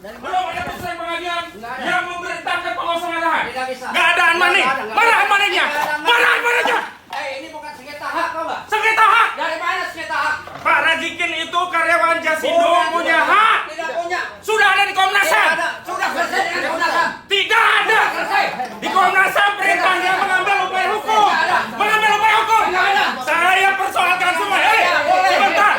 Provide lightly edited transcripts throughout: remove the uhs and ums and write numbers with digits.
Belum ada putusan pengadilan yang memerintahkan pengosongan lahan. Tidak bisa. Nggak ada anmaning. Mana anmaningnya? Mana anmaningnya? Ini bukan sengketa hak, tau nggak? Sengketa hak. Dari mana sengketa hak? Pak Rajikin itu karyawan Jasindo punya hak. Tidak punya. Sudah ada di Komnas Tidak HAM. ada. Sudah selesai dengan Komnas HAM. Tidak ada. Selesai. Di Komnas HAM perintahnya mengambil upaya hukum. Mengambil upaya hukum. Tidak ada. Saya persoalkan semua. Sebentar.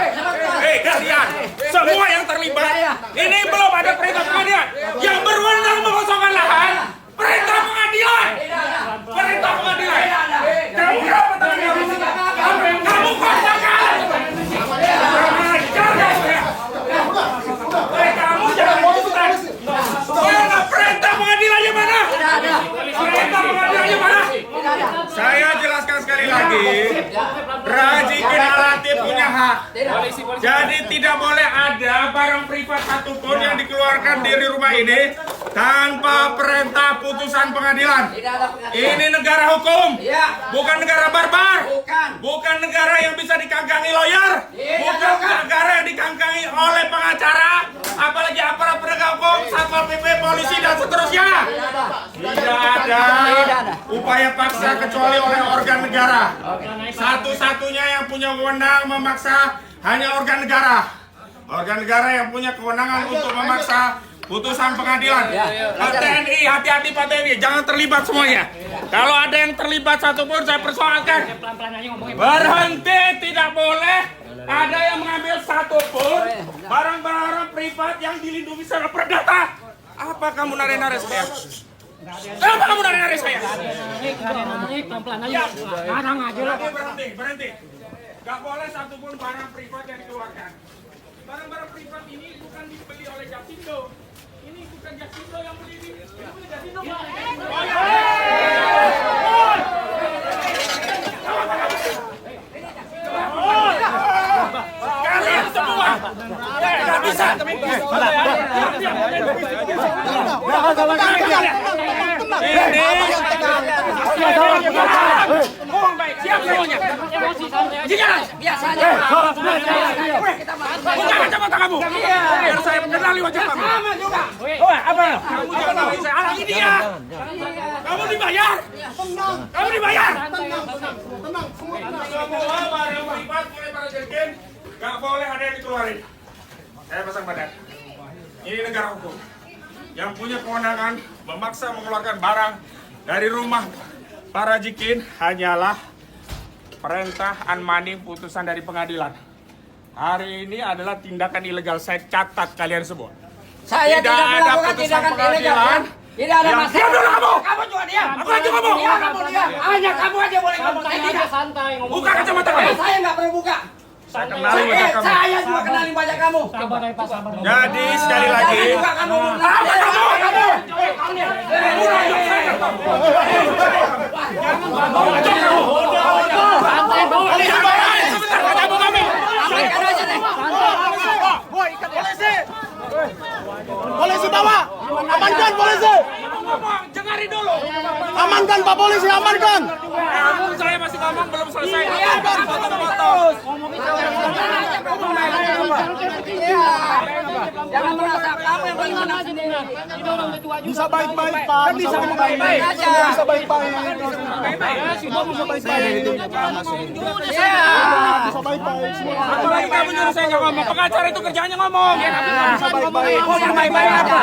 Kalian semua yang terlibat. Ini belum ada perintah pengadilan. Yang berwenang mengosongkan lahan. Perintah pengadilan. Perintah pengadilan. Kamu berapa tahun kamu kosongkan. Kamu jangan bosan. Mana perintah pengadilannya mana? Perintah pengadilannya mana? Saya jelaskan sekali lagi. Rajikin Alatif punya hak. Jadi tidak boleh ada barang privat satupun yang dikeluarkan dari rumah ini tanpa perintah putusan pengadilan. Tidak ada pengadilan. Ini negara hukum. Iya. Bukan negara barbar. Bukan. Bukan negara yang bisa dikangkangi lawyer. Bukan negara yang dikangkangi oleh pengacara, apalagi aparat penegak hukum, satpol pp, polisi dan seterusnya. Tidak ada upaya paksa kecuali oleh organ negara. Satu-satunya yang punya wewenang memaksa hanya organ negara. Organ negara yang punya kewenangan untuk memaksa putusan pengadilan. Pak TNI, hati-hati Pak TNI, jangan terlibat semuanya. Kalau ada yang terlibat satupun saya persoalkan. Berhenti, tidak boleh ada yang mengambil satupun barang-barang privat yang dilindungi secara perdata. Apa kamu nare-nare saya? Kenapa kamu nare-nare saya? Berhenti. Gak boleh satupun barang privat yang dikeluarkan. Barang-barang privat ini bukan dibeli oleh Jasindo. Ini bukan Jasindo yang beli ini. Ini beli Jasindo. Kalian semua nggak bisa. Siap semuanya. Biasa aja. Buka kacamata kamu. Biar saya kenali wajah kamu. Sama juga. Apa? Kamu jangan tahu saya halangi dia. Kamu dibayar. Kamu dibayar. Semua barang privat mulai para jergen nggak boleh ada yang dikeluarin. Saya pasang badan. Ini negara hukum. Yang punya kewenangan memaksa mengeluarkan barang dari rumah para jikin hanyalah perintah unmanning putusan dari pengadilan. Hari ini adalah tindakan ilegal. Saya catat kalian semua. Saya tidak ada melakukan putusan tindakan ilegal. pengadilan. Tidak ada Yang masalah. diam dulu kamu. Kamu juga diam. Aku lagi ngomong. Iya, kamu diam. Hanya kamu aja boleh ngomong. Saya tidak. Santai ngomong. Buka kacamata kamu. Saya nggak perlu buka. Saya kenali wajah kamu. Saya juga kenali wajah kamu. Sabar ya Pak, sabar. Jadi sekali lagi. Jangan juga kamu. Apa kamu? Polisi bawa! Amankan polisi! Dengarin dulu. Amankan Pak Polisi, amankan! Kamu saya masih ngomong belum selesai. Jangan merasa kamu yang paling menang. Bisa baik-baik Pak, bisa baik-baik. Bisa baik-baik. Bisa baik-baik. Bisa baik-baik. Apalagi kamu nyuruh saya nggak ngomong. Pengacara itu kerjanya ngomong. Bisa baik-baik. Baik-baik apa?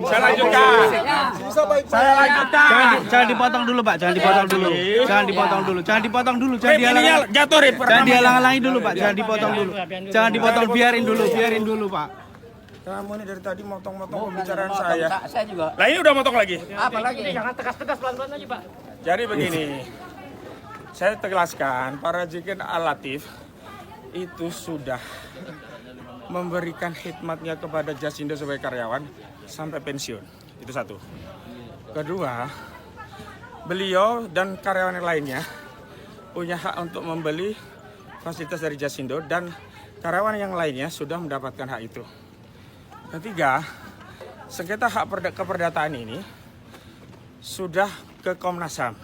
Saya lanjutkan. Bisa baik-baik. Saya lanjutkan. Jangan dipotong dulu Pak, jangan dipotong dulu. Jangan dipotong dulu, jangan dipotong dulu, jangan Ininya dihalang. jatuh Rip. Jangan dihalang-halangi dulu Pak, jangan dipotong dulu. Jangan dipotong, biarin dulu Pak. Kamu ini dari tadi motong-motong pembicaraan saya. Saya juga. Lah ini udah motong lagi. Apa lagi? Jangan tegas-tegas pelan-pelan aja Pak. Jadi begini. Saya tegaskan, para jikin Alatif itu sudah memberikan khidmatnya kepada Jasindo sebagai karyawan sampai pensiun. Itu satu. Kedua, beliau dan karyawan yang lainnya punya hak untuk membeli fasilitas dari Jasindo dan karyawan yang lainnya sudah mendapatkan hak itu. Ketiga, sengketa hak keperdataan ini sudah ke Komnas HAM.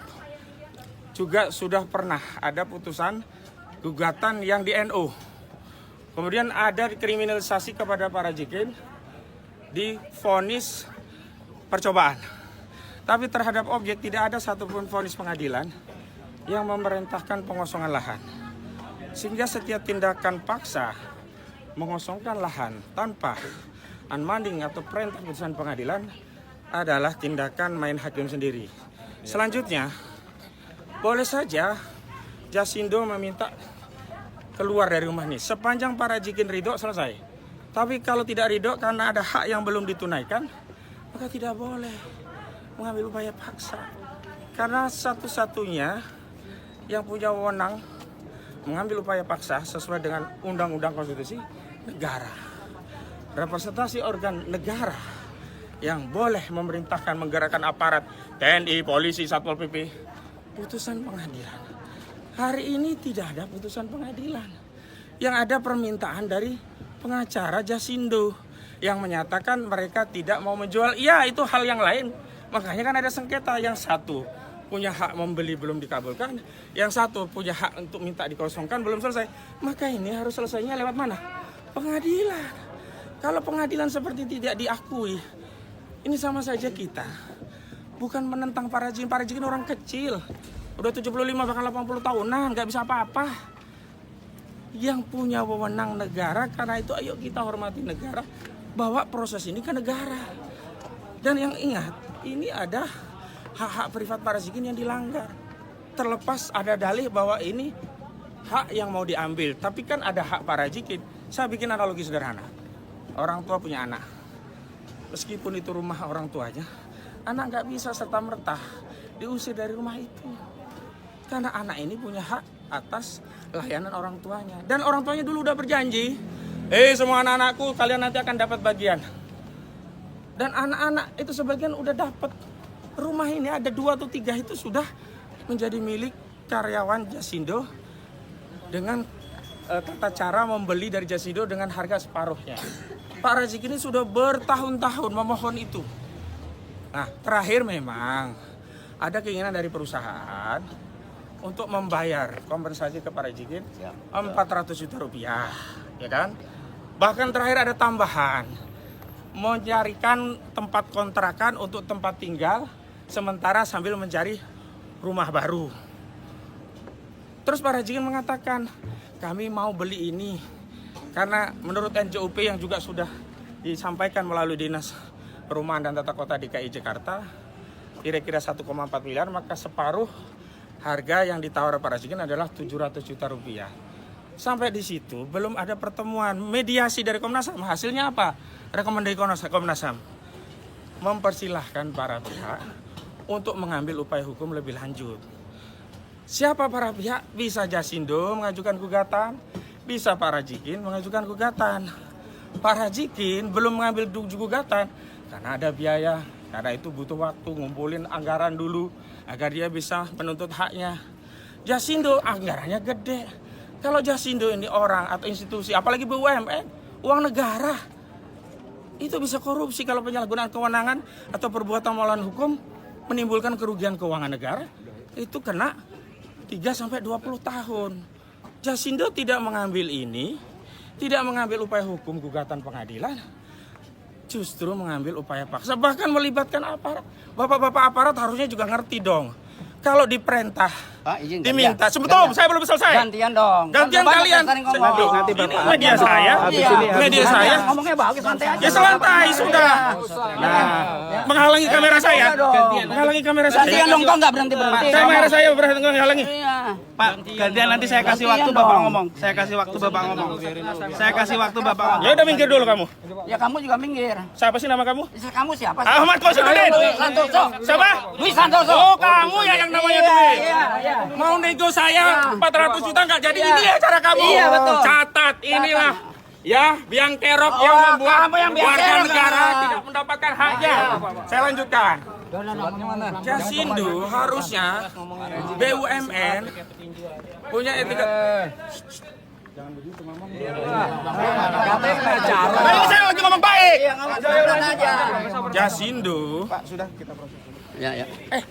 Juga sudah pernah ada putusan gugatan yang di NU. Kemudian ada kriminalisasi kepada para jikin divonis percobaan. Tapi terhadap objek tidak ada satupun vonis pengadilan yang memerintahkan pengosongan lahan. Sehingga setiap tindakan paksa mengosongkan lahan tanpa unbinding atau perintah putusan pengadilan adalah tindakan main hakim sendiri. Selanjutnya, boleh saja Jasindo meminta keluar dari rumah ini sepanjang para jikin ridho selesai. Tapi kalau tidak ridho karena ada hak yang belum ditunaikan, maka tidak boleh mengambil upaya paksa. Karena satu-satunya yang punya wewenang mengambil upaya paksa sesuai dengan undang-undang konstitusi negara. Representasi organ negara yang boleh memerintahkan menggerakkan aparat TNI, polisi, Satpol PP, putusan pengadilan. Hari ini tidak ada putusan pengadilan. Yang ada permintaan dari pengacara Jasindo yang menyatakan mereka tidak mau menjual. Iya, itu hal yang lain. Makanya kan ada sengketa. Yang satu punya hak membeli belum dikabulkan, yang satu punya hak untuk minta dikosongkan belum selesai. Maka ini harus selesainya lewat mana? Pengadilan. Kalau pengadilan seperti tidak diakui, ini sama saja kita bukan menentang para jikin orang kecil. Udah 75 bahkan 80 tahunan, nggak bisa apa-apa. Yang punya wewenang negara, karena itu ayo kita hormati negara, bawa proses ini ke negara. Dan yang ingat, ini ada hak-hak privat para jikin yang dilanggar. Terlepas ada dalih bahwa ini hak yang mau diambil, tapi kan ada hak para jikin. Saya bikin analogi sederhana. Orang tua punya anak. Meskipun itu rumah orang tuanya, anak nggak bisa serta-merta diusir dari rumah itu. Karena anak ini punya hak atas layanan orang tuanya. Dan orang tuanya dulu udah berjanji, semua anak-anakku kalian nanti akan dapat bagian. Dan anak-anak itu sebagian udah dapat. Rumah ini ada 2 atau 3 itu sudah menjadi milik karyawan Jasindo dengan tata cara membeli dari Jasindo dengan harga separuhnya. Pak Razik ini sudah bertahun-tahun memohon itu. Nah, terakhir memang ada keinginan dari perusahaan untuk membayar kompensasi ke Pak Razik 400 juta rupiah, ya kan? Bahkan terakhir ada tambahan, mencarikan tempat kontrakan untuk tempat tinggal sementara sambil mencari rumah baru. Terus Pak Razik mengatakan, kami mau beli ini karena menurut NJUP yang juga sudah disampaikan melalui Dinas Perumahan dan Tata Kota DKI Jakarta, kira-kira 1,4 miliar, maka separuh harga yang ditawar Pak Razik adalah 700 juta rupiah. Sampai di situ belum ada pertemuan mediasi dari Komnas HAM. Hasilnya apa? Rekomendasi Komnas HAM mempersilahkan para pihak untuk mengambil upaya hukum lebih lanjut. Siapa para pihak? Bisa Jasindo mengajukan gugatan, bisa Pak Razikin mengajukan gugatan. Pak Razikin belum mengambil gugatan karena ada biaya, karena itu butuh waktu ngumpulin anggaran dulu agar dia bisa menuntut haknya. Jasindo anggarannya gede. Kalau Jasindo ini orang atau institusi, apalagi BUMN, uang negara, itu bisa korupsi kalau penyalahgunaan kewenangan atau perbuatan melawan hukum menimbulkan kerugian keuangan negara, itu kena 3-20 tahun. Jasindo tidak mengambil ini, tidak mengambil upaya hukum gugatan pengadilan, justru mengambil upaya paksa, bahkan melibatkan aparat. Bapak-bapak aparat harusnya juga ngerti dong. Kalau diperintah, diminta, sebetulnya saya belum selesai. Gantian dong. Gantian kalian. Nanti Ini Bapak. media saya, media saya. Ngomongnya bagus, santai aja. Ya santai sudah. Nah, menghalangi kamera saya, menghalangi kamera saya. Gantian dong, kok nggak berhenti-berhenti. Kamera saya berhenti menghalangi. Iya. Pak, gantian nanti saya kasih waktu Bapak ngomong. Saya kasih waktu Bapak ngomong. Saya kasih waktu Bapak ngomong. Ya udah minggir dulu kamu. Ya kamu juga minggir. Siapa sih nama kamu? Istri kamu siapa sih? Ahmad Kosidudin. Dwi Santoso. Siapa? Dwi Santoso. Oh, kamu ya yang namanya Dwi. Iya. Mau nego saya 400 juta nggak jadi, ini ya cara kamu. Iya, betul. Catat inilah. Ya, biang kerok yang membuat kamu yang biang warga kerok. negara tidak mendapatkan haknya. Saya lanjutkan. Jasindo harusnya BUMN punya etika. Nah, ini saya lagi ngomong baik. Iya, ngomong pelan aja. Jasindo. Pak, sudah kita proses. Ya, ya.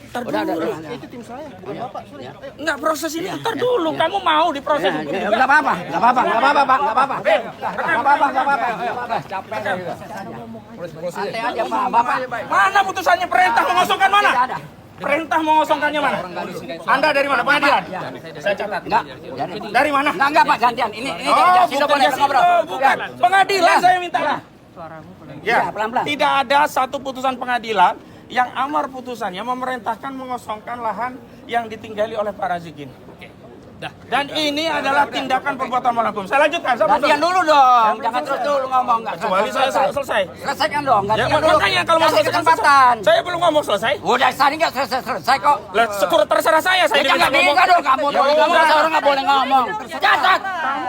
Tar Udah, dulu. udah. Itu tim saya, bukan Bapak. Sudah. Enggak, proses ini tar dulu. Kamu mau diproses Ya, hukum ya, juga? nggak apa-apa, nggak apa-apa, nggak apa-apa, Pak, nggak apa-apa. Nggak apa-apa, nggak apa-apa. Capek santai aja, Pak. Bapak. Mana putusannya perintah mengosongkan mana? Tidak ada. Perintah mengosongkannya mana? Anda dari mana? Pengadilan? Saya catat. Enggak. Dari mana? Enggak, Pak, gantian. Ini Oh, Jasindo bukan boleh Jasindo, ngobrol. bukan. Pengadilan saya minta. Ya, pelan-pelan. Tidak ada satu putusan pengadilan yang amar putusannya memerintahkan mengosongkan lahan yang ditinggali oleh Pak Razikin. Dan ini adalah tindakan perbuatan melawan hukum. Saya lanjutkan. Gantian dulu dong. Jangan terus dulu ngomong. Nggak Kecuali saya selesai. Selesaikan dong. Ya, Gantian dulu. makanya kalau mau Kasih selesai kesempatan. saya belum ngomong selesai. Udah tadi nggak selesai kok. Lah, terserah saya. Saya Ya jangan diminta ngomong. bingung dong kamu. Ya Boleh ngomong, udah. orang nggak boleh ngomong. Catat.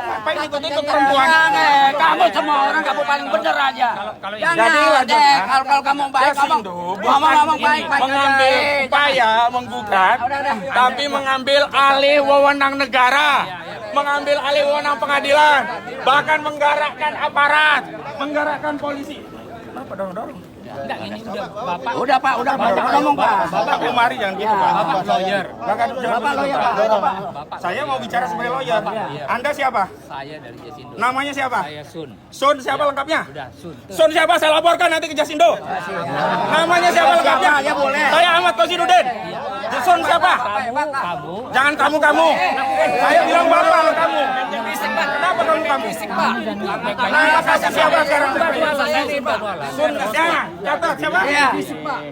Apa ikut-ikut perempuan? Jangan, kamu semua orang kamu paling bener aja. Jangan Jadi, deh, lanjutkan. kalau kamu baik ngomong, Jasindo ngomong baik baik mengambil upaya menggugat, tapi mengambil alih wewenang negara, mengambil alih wewenang pengadilan, bahkan menggerakkan aparat, menggerakkan polisi. Kenapa dorong-dorong? Udah Pak, udah banyak ngomong Pak. Bapak kemari jangan gitu Pak. Bapak lawyer. Bapak Bapak lawyer Pak. Saya mau bicara sebagai lawyer. Anda siapa? Saya dari Jasindo. Namanya siapa? Saya Sun. Sun siapa lengkapnya? Udah, Sun. Sun siapa? Saya laporkan nanti ke Jasindo. Namanya siapa lengkapnya? Ya boleh. Saya Ahmad Kosidudin. Sun siapa? Kamu. Jangan kamu. Saya bilang bapak lo kamu. Kenapa kamu? Nama kasih siapa sekarang? Sun ya. Catat siapa? Iya.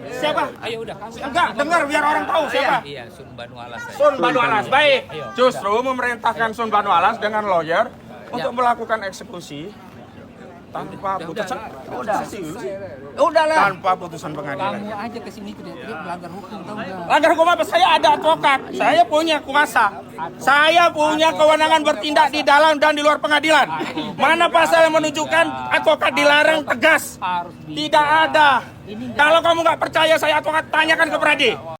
Siapa? Ayo udah. Enggak, dengar biar orang tahu siapa. Iya, Sun Banu Alas saya. Sun Banu Alas. Baik. Justru memerintahkan Sun Banu Alas dengan lawyer untuk melakukan eksekusi tanpa putusan. Udah lah. Tanpa putusan pengadilan. Kamu aja kesini teriak-teriak melanggar hukum tau nggak? Langgar hukum apa? Saya ada advokat. Saya punya kuasa. Saya punya kewenangan bertindak di dalam dan di luar pengadilan. Mana pasal yang menunjukkan advokat dilarang tegas? Tidak ada. Kalau kamu nggak percaya saya advokat, tanyakan ke Pradi.